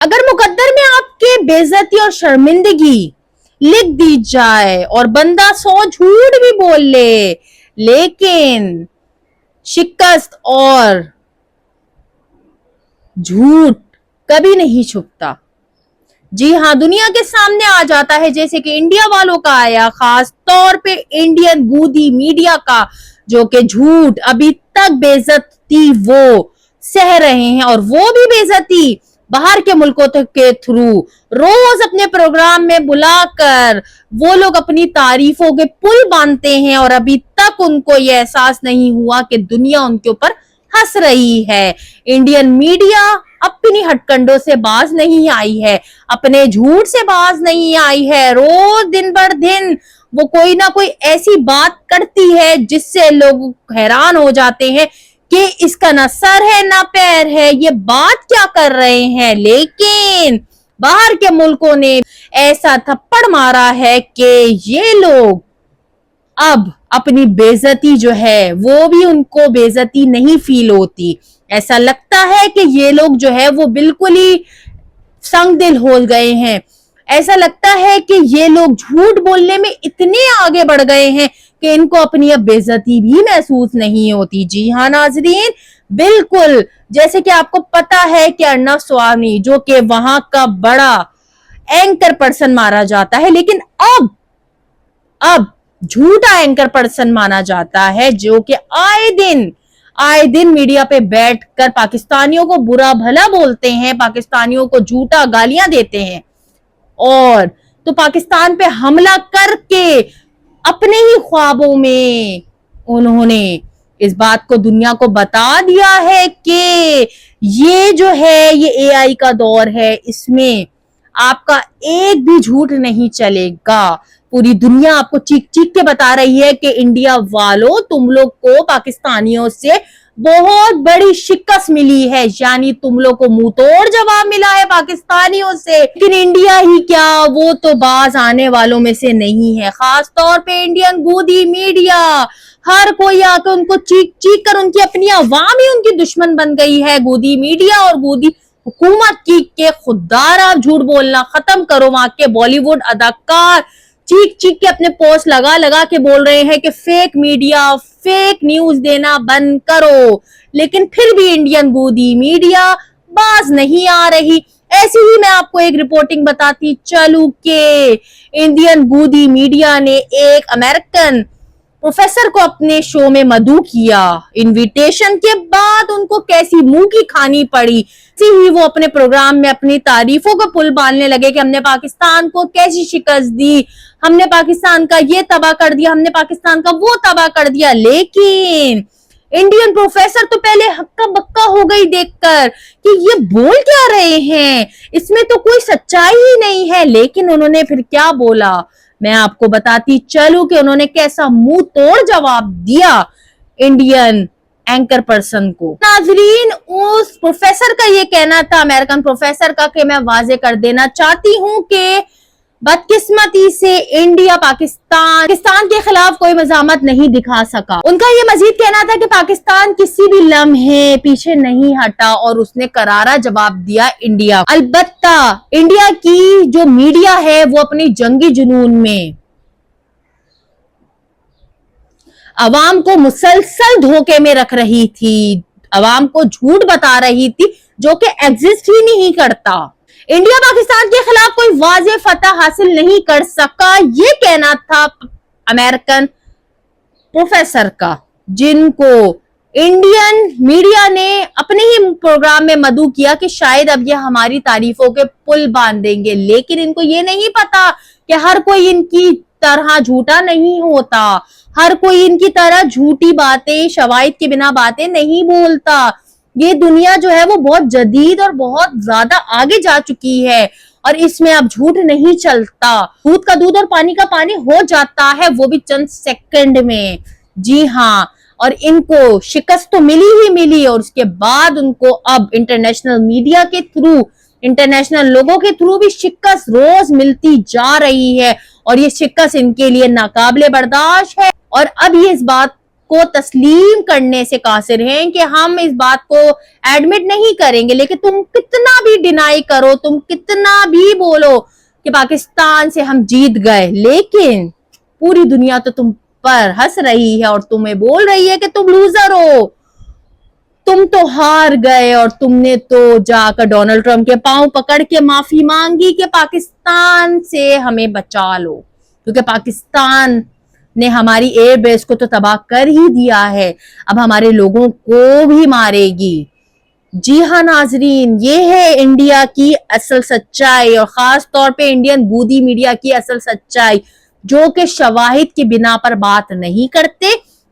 अगर मुकद्दर में आपके बेइज्जती और शर्मिंदगी लिख दी जाए और बंदा 100 झूठ भी बोल ले, लेकिन शिकस्त और झूठ कभी नहीं छुपता। जी हाँ, दुनिया के सामने आ जाता है, जैसे कि इंडिया वालों का आया, खास तौर पे इंडियन गोदी मीडिया का, जो कि झूठ अभी तक बेइज्जती वो सह रहे हैं, और वो भी बेइज्जती बाहर के मुल्कों के थ्रू रोज अपने प्रोग्राम में बुलाकर वो लोग अपनी तारीफों के पुल बांधते हैं, और अभी तक उनको ये एहसास नहीं हुआ कि दुनिया उनके ऊपर हंस रही है। इंडियन मीडिया अपनी हटकंडों से बाज नहीं आई है, अपने झूठ से बाज नहीं आई है। रोज दिन भर दिन वो कोई ना कोई ऐसी बात करती है जिससे लोग हैरान हो जाते हैं कि इसका ना सर है ना पैर है, ये बात क्या कर रहे हैं। लेकिन बाहर के मुल्कों ने ऐसा थप्पड़ मारा है कि ये लोग अब अपनी बेइज्जती जो है वो भी उनको बेइज्जती नहीं फील होती। ऐसा लगता है कि ये लोग जो है वो बिल्कुल ही संग दिल हो गए हैं। ऐसा लगता है कि ये लोग झूठ बोलने में इतने आगे बढ़ गए हैं कि इनको अपनी अब बेइज्जती भी महसूस नहीं होती। जी हाँ नाजरीन, बिल्कुल जैसे कि आपको पता है कि अर्नब स्वामी जो कि वहां का बड़ा एंकर पर्सन माना जाता है, लेकिन अब झूठा एंकर पर्सन माना जाता है, जो कि आए दिन मीडिया पे बैठकर पाकिस्तानियों को बुरा भला बोलते हैं, पाकिस्तानियों को झूठा गालियां देते हैं, और तो पाकिस्तान पे हमला करके अपने ही ख्वाबों में उन्होंने इस बात को दुनिया को बता दिया है कि ये जो है ये एआई का दौर है, इसमें आपका एक भी झूठ नहीं चलेगा। पूरी दुनिया आपको चीख चीख के बता रही है कि इंडिया वालों, तुम लोग को पाकिस्तानियों से बहुत बड़ी शिकस्त मिली है, यानी तुम लोग को मुंह तोड़ जवाब मिला है पाकिस्तानियों से। लेकिन इंडिया ही क्या, वो तो बाज आने वालों में से नहीं है। खास तौर पे इंडियन गोदी मीडिया, हर कोई आकर उनको चीख चीख कर, उनकी अपनी अवाम ही उनकी दुश्मन बन गई है। गोदी मीडिया और गोदी हुकूमत की के खुददार आप झूठ बोलना खत्म करो। वहां के बॉलीवुड अदाकार चीख चीख के अपने पोस्ट लगा लगा के बोल रहे हैं कि फेक मीडिया, फेक न्यूज देना बंद करो, लेकिन फिर भी इंडियन गोदी मीडिया बाज नहीं आ रही। ऐसी ही मैं आपको एक रिपोर्टिंग बताती चलूं कि इंडियन गोदी मीडिया ने एक अमेरिकन प्रोफेसर को अपने शो में मदऊ किया। इनविटेशन के बाद उनको कैसी मुंह की खानी पड़ी, ही वो अपने प्रोग्राम में अपनी तारीफों का पुल बांधने लगे कि हमने पाकिस्तान को कैसी शिकस्त दी, हमने पाकिस्तान का ये तबाह कर दिया, हमने पाकिस्तान का वो तबाह कर दिया। लेकिन इंडियन प्रोफेसर तो पहले हक्का बक्का हो गई देखकर कि ये बोल क्या रहे हैं, इसमें तो कोई सच्चाई ही नहीं है। लेकिन उन्होंने फिर क्या बोला, मैं आपको बताती चलूं कि उन्होंने कैसा मुंह तोड़ जवाब दिया इंडियन एंकर पर्सन को। नाजरीन, उस प्रोफेसर का ये कहना था, अमेरिकन प्रोफेसर का, कि मैं वाजे कर देना चाहती हूं कि बदकिस्मती से इंडिया पाकिस्तान के खिलाफ कोई मज़ामत नहीं दिखा सका। उनका ये मजीद कहना था कि पाकिस्तान किसी भी लम्हे पीछे नहीं हटा, और उसने करारा जवाब दिया इंडिया। अलबत्ता इंडिया की जो मीडिया है वो अपनी जंगी जुनून में अवाम को मुसलसल धोखे में रख रही थी, अवाम को झूठ बता रही थी जो कि एग्जिस्ट ही नहीं करता। इंडिया पाकिस्तान के खिलाफ कोई वाज़ेह फतह हासिल नहीं कर सका, ये कहना था अमेरिकन प्रोफेसर का, जिनको इंडियन मीडिया ने अपने ही प्रोग्राम में मदऊ किया कि शायद अब ये हमारी तारीफों के पुल बांध देंगे। लेकिन इनको ये नहीं पता कि हर कोई इनकी तरह झूठा नहीं होता, हर कोई इनकी तरह झूठी बातें, शवाहिद के बिना बातें नहीं बोलता। ये दुनिया जो है वो बहुत जदीद और बहुत ज्यादा आगे जा चुकी है, और इसमें अब झूठ नहीं चलता। दूध का दूध और पानी का पानी हो जाता है, वो भी चंद सेकंड में। जी हाँ, और इनको शिकस्त तो मिली ही मिली, और उसके बाद उनको अब इंटरनेशनल मीडिया के थ्रू, इंटरनेशनल लोगों के थ्रू भी शिकस्त रोज मिलती जा रही है, और ये शिकस्त इनके लिए नाकाबिले बर्दाश्त है। और अब ये इस बात کو تسلیم کرنے سے قاصر ہیں کہ ہم اس بات کو ایڈمٹ نہیں کریں گے. لیکن تم کتنا بھی ڈینائی کرو, تم کتنا بھی بولو کہ پاکستان سے ہم جیت گئے, لیکن پوری دنیا تو تم پر ہنس رہی ہے اور تمہیں بول رہی ہے کہ تم لوزر ہو, تم تو ہار گئے. اور تم نے تو جا کر ڈونلڈ ٹرمپ کے پاؤں پکڑ کے معافی مانگی کہ پاکستان سے ہمیں بچا لو, کیونکہ پاکستان نے ہماری ایئر بیس کو تو تباہ کر ہی دیا ہے, اب ہمارے لوگوں کو بھی مارے گی. جی ہاں ناظرین, یہ ہے انڈیا کی اصل سچائی, اور خاص طور پہ انڈین گودی میڈیا کی اصل سچائی, جو کہ شواہد کی بنا پر بات نہیں کرتے.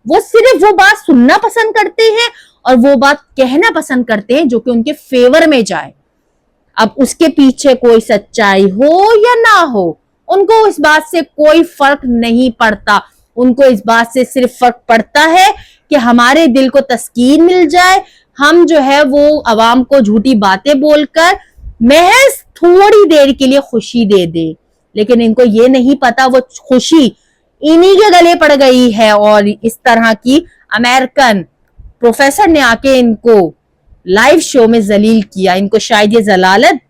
وہ صرف وہ بات سننا پسند کرتے ہیں اور وہ بات کہنا پسند کرتے ہیں جو کہ ان کے فیور میں جائے. اب اس کے پیچھے کوئی سچائی ہو یا نہ ہو, ان کو اس بات سے کوئی فرق نہیں پڑتا. ان کو اس بات سے صرف فرق پڑتا ہے کہ ہمارے دل کو تسکین مل جائے, ہم جو ہے وہ عوام کو جھوٹی باتیں بول کر محض تھوڑی دیر کے لیے خوشی دے دے. لیکن ان کو یہ نہیں پتا وہ خوشی انہی کے گلے پڑ گئی ہے, اور اس طرح کی امریکن پروفیسر نے آ کے ان کو لائیو شو میں ذلیل کیا. ان کو شاید یہ ذلالت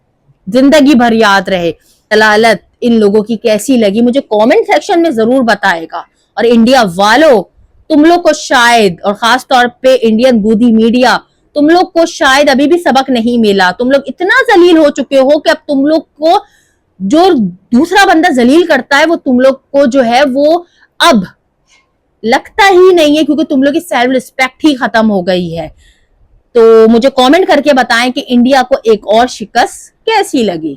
زندگی بھر یاد رہے. ذلالت ان لوگوں کی کیسی لگی مجھے کامنٹ سیکشن میں ضرور بتائے گا. اور انڈیا والو, تم لوگ کو شاید, اور خاص طور پہ انڈین گودی میڈیا, تم لوگ کو شاید ابھی بھی سبق نہیں ملا. تم لوگ اتنا ذلیل ہو چکے ہو کہ اب تم لوگ کو جو دوسرا بندہ ذلیل کرتا ہے وہ تم لوگ کو جو ہے وہ اب لگتا ہی نہیں ہے, کیونکہ تم لوگ کی سیلف ریسپیکٹ ہی ختم ہو گئی ہے. تو مجھے کامنٹ کر کے بتائیں کہ انڈیا کو ایک اور شکست کیسی لگی.